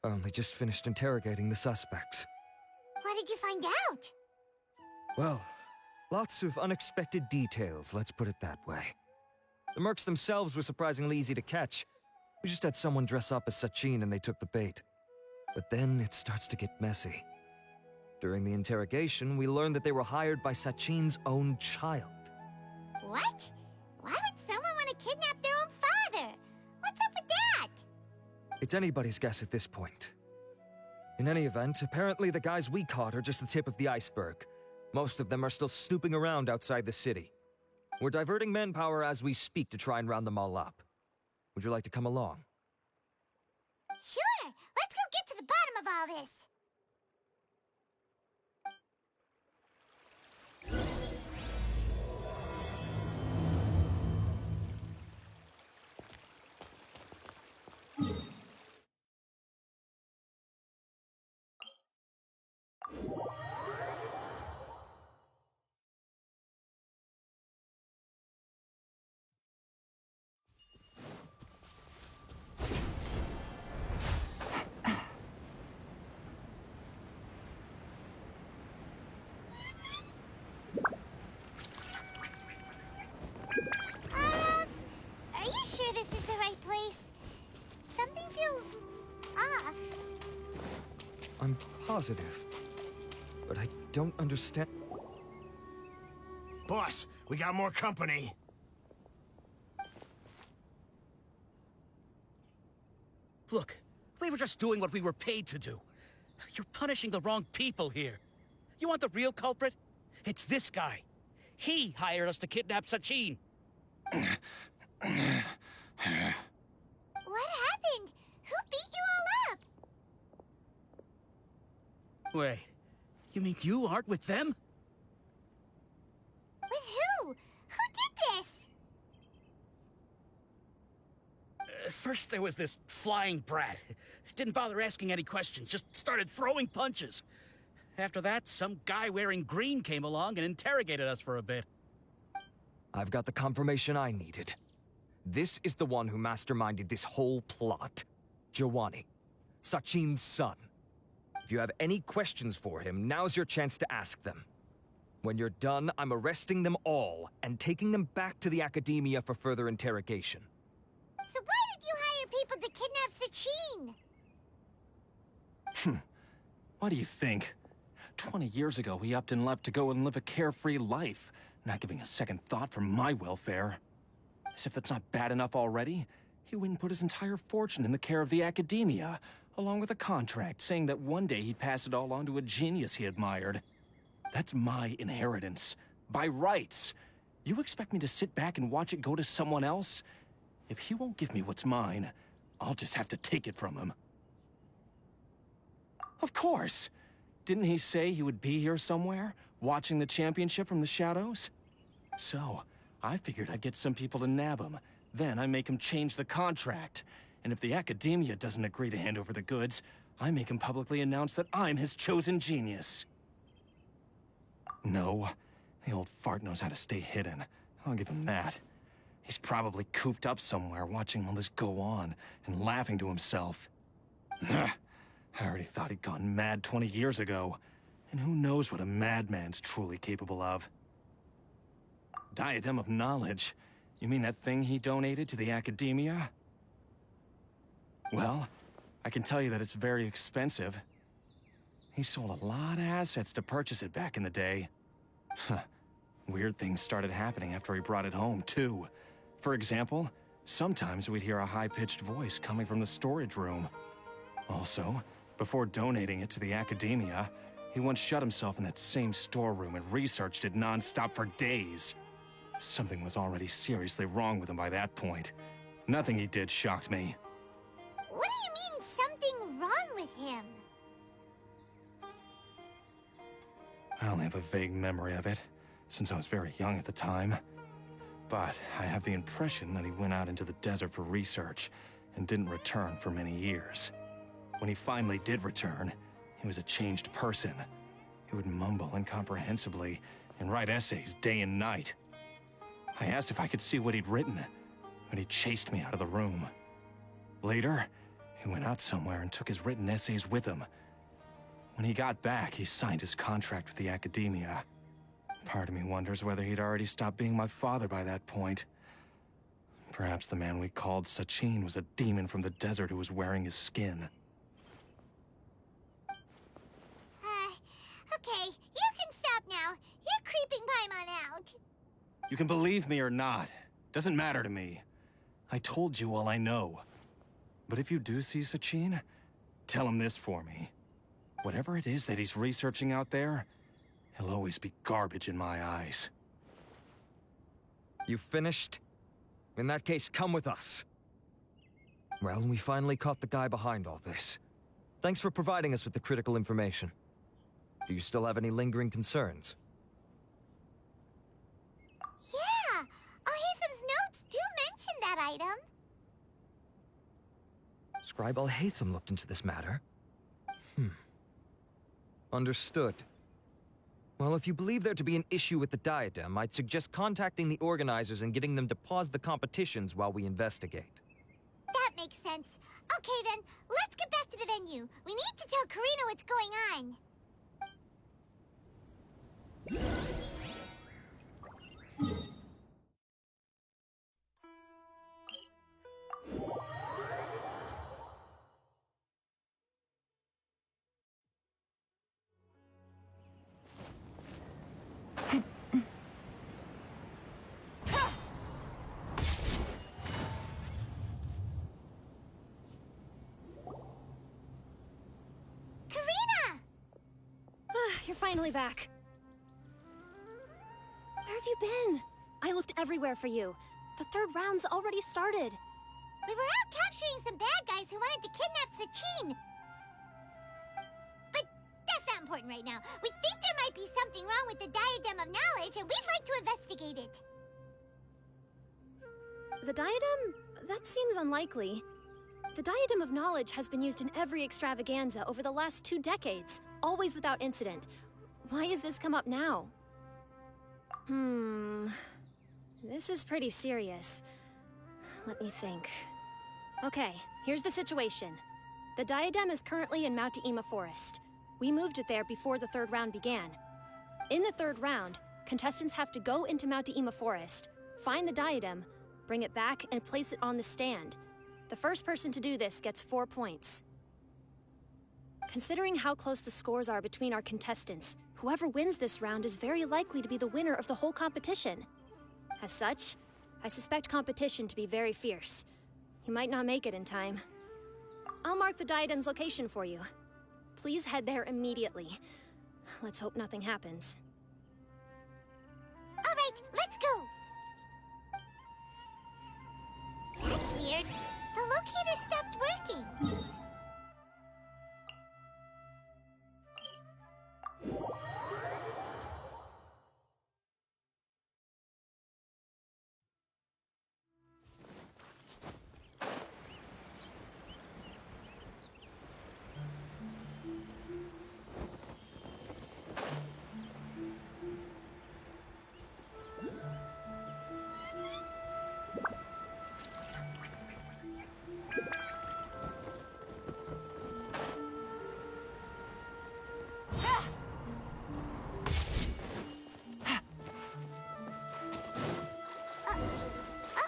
I only just finished interrogating the suspects. What did you find out? Well, lots of unexpected details, let's put it that way. The mercs themselves were surprisingly easy to catch. We just had someone dress up as Sachin and they took the bait. But then it starts to get messy. During the interrogation, we learned that they were hired by Sachin's own child. What? Why would someone want to kidnap their own father? What's up with that? It's anybody's guess at this point. In any event, apparently the guys we caught are just the tip of the iceberg. Most of them are still snooping around outside the city. We're diverting manpower as we speak to try and round them all up. Would you like to come along? Sure! Let's go get to the bottom of all this! Are you sure this is the right place? Something feels off. I'm positive. But I don't understand. Boss, we got more company. Look, we were just doing what we were paid to do. You're punishing the wrong people here. You want the real culprit? It's this guy. He hired us to kidnap Sachin. What happened? Who beat you all up? Wait, you mean you aren't with them? With who? Who did this? First there was this flying brat. Didn't bother asking any questions, just started throwing punches. After that, some guy wearing green came along and interrogated us for a bit. I've got the confirmation I needed. This is the one who masterminded this whole plot. Jawani, Sachin's son. If you have any questions for him, now's your chance to ask them. When you're done, I'm arresting them all and taking them back to the Akademiya for further interrogation. So why did you hire people to kidnap Sachin? What do you think? 20 years ago, he upped and left to go and live a carefree life, not giving a second thought for my welfare. As if that's not bad enough already, he went and put his entire fortune in the care of the Akademiya, along with a contract saying that one day he'd pass it all on to a genius he admired. That's my inheritance, by rights. You expect me to sit back and watch it go to someone else? If he won't give me what's mine, I'll just have to take it from him. Of course! Didn't he say he would be here somewhere, watching the championship from the shadows? So, I figured I'd get some people to nab him. Then I make him change the contract. And if the Akademiya doesn't agree to hand over the goods, I make him publicly announce that I'm his chosen genius. No, the old fart knows how to stay hidden. I'll give him that. He's probably cooped up somewhere watching all this go on and laughing to himself. I already thought he'd gone mad 20 years ago. And who knows what a madman's truly capable of. Diadem of Knowledge? You mean that thing he donated to the Akademiya? Well, I can tell you that it's very expensive. He sold a lot of assets to purchase it back in the day. Weird things started happening after he brought it home, too. For example, sometimes we'd hear a high-pitched voice coming from the storage room. Also, before donating it to the Akademiya, he once shut himself in that same storeroom and researched it non-stop for days. Something was already seriously wrong with him by that point. Nothing he did shocked me. What do you mean, something wrong with him? I only have a vague memory of it, since I was very young at the time. But I have the impression that he went out into the desert for research and didn't return for many years. When he finally did return, he was a changed person. He would mumble incomprehensibly and write essays day and night. I asked if I could see what he'd written, but he chased me out of the room. Later, He went out somewhere and took his written essays with him. When he got back, he signed his contract with the Akademiya. Part of me wonders whether he'd already stopped being my father by that point. Perhaps the man we called Sachin was a demon from the desert who was wearing his skin. Okay, you can stop now. You're creeping Paimon out. You can believe me or not. Doesn't matter to me. I told you all I know. But if you do see Sachin, tell him this for me. Whatever it is that he's researching out there, he'll always be garbage in my eyes. You finished? In that case, come with us. Well, we finally caught the guy behind all this. Thanks for providing us with the critical information. Do you still have any lingering concerns? Yeah, Al-Haytham's notes do mention that item. Scribe Al-Haytham looked into this matter. Understood. Well, if you believe there to be an issue with the diadem, I'd suggest contacting the organizers and getting them to pause the competitions while we investigate. That makes sense. Okay then, let's get back to the venue. We need to tell Karina what's going on. You're finally back. Where have you been? I looked everywhere for you. The third round's already started. We were out capturing some bad guys who wanted to kidnap Sachin. But that's not important right now. We think there might be something wrong with the Diadem of Knowledge, and we'd like to investigate it. The diadem? That seems unlikely. The Diadem of Knowledge has been used in every extravaganza over the last 2 decades, always without incident. Why has this come up now? This is pretty serious. Let me think. Okay, here's the situation. The diadem is currently in Mount Ima Forest. We moved it there before the third round began. In the third round, contestants have to go into Mount Ima Forest, find the diadem, bring it back, and place it on the stand. The first person to do this gets 4 points. Considering how close the scores are between our contestants, whoever wins this round is very likely to be the winner of the whole competition. As such, I suspect competition to be very fierce. You might not make it in time. I'll mark the diadem's location for you. Please head there immediately. Let's hope nothing happens. All right, let's go. That's weird. The locator stopped working.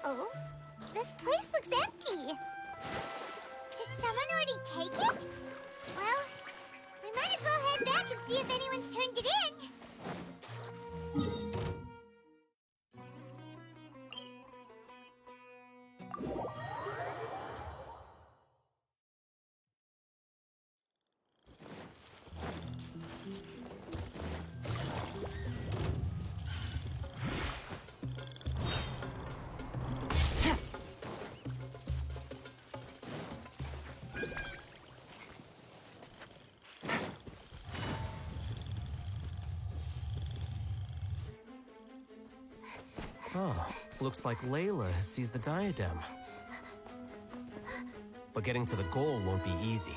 Uh-oh. This place looks empty. Did someone already take it? Well, we might as well head back and see if anyone's turned it in. Oh, looks like Layla has seized the diadem. But getting to the goal won't be easy.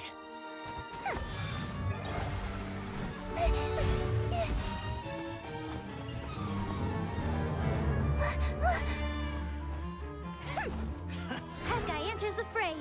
That guy enters the fray.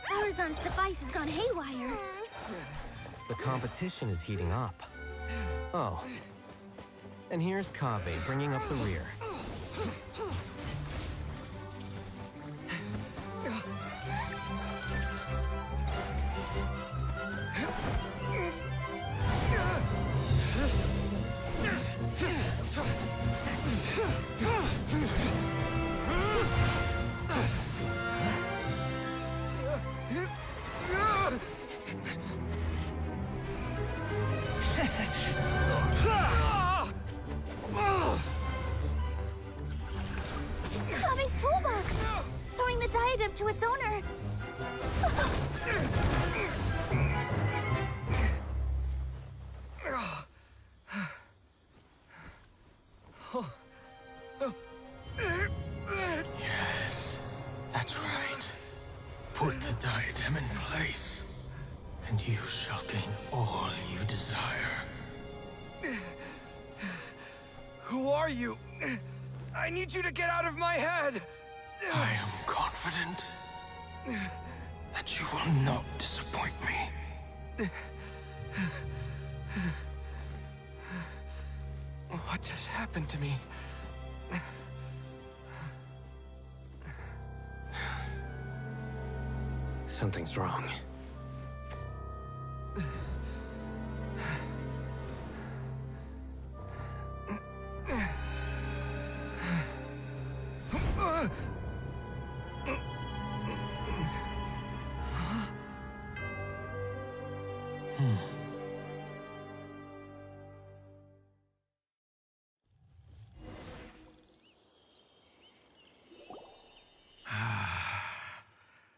Horizon's device has gone haywire. The competition is heating up. Oh. And here's Kaveh bringing up the rear. It's Kaveh's toolbox! Throwing the diadem to its owner. Yes, that's right. Put the diadem in place, and you shall gain all you desire. Who are you? I need you to get out of my head! I am confident that you will not disappoint me. What just happened to me? Something's wrong.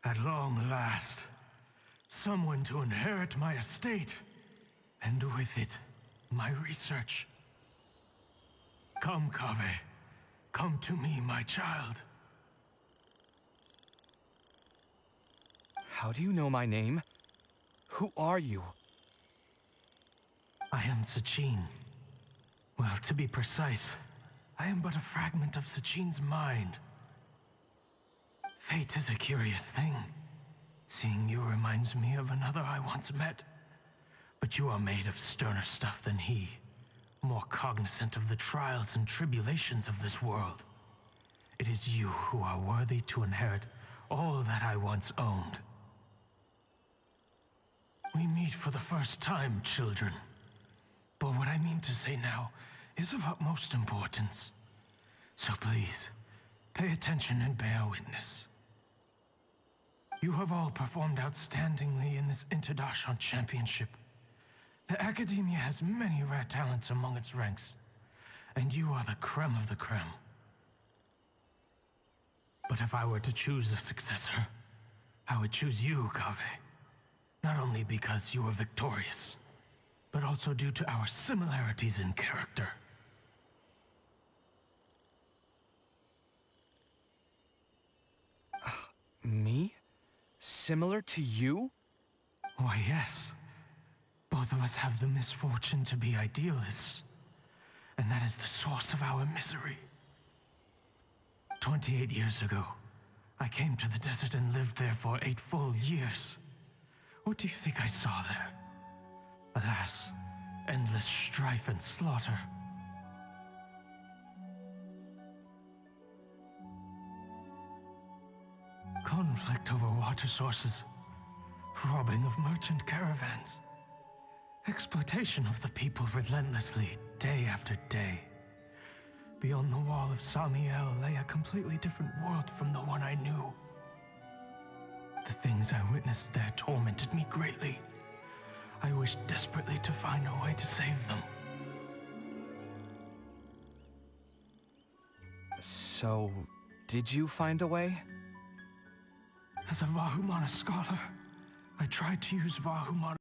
At long last, someone to inherit my estate, and with it, my research. Come, Kaveh. Come to me, my child. How do you know my name? Who are you? I am Sachin. Well, to be precise, I am but a fragment of Sachin's mind. Fate is a curious thing. Seeing you reminds me of another I once met. But you are made of sterner stuff than he, more cognizant of the trials and tribulations of this world. It is you who are worthy to inherit all that I once owned. We meet for the first time, children. But what I mean to say now is of utmost importance. So please, pay attention and bear witness. You have all performed outstandingly in this International Championship. The Akademiya has many rare talents among its ranks, and you are the creme of the creme. But if I were to choose a successor, I would choose you, Kaveh. Not only because you were victorious, but also due to our similarities in character. Me? Similar to you? Why, yes. Both of us have the misfortune to be idealists, and that is the source of our misery. 28 years ago, I came to the desert and lived there for 8 full years. What do you think I saw there? Alas, endless strife and slaughter. Conflict over water sources, robbing of merchant caravans, exploitation of the people relentlessly, day after day. Beyond the wall of Samiel lay a completely different world from the one I knew. The things I witnessed there tormented me greatly. I wished desperately to find a way to save them. So, did you find a way? As a Vahumana scholar, I tried to use Vahumana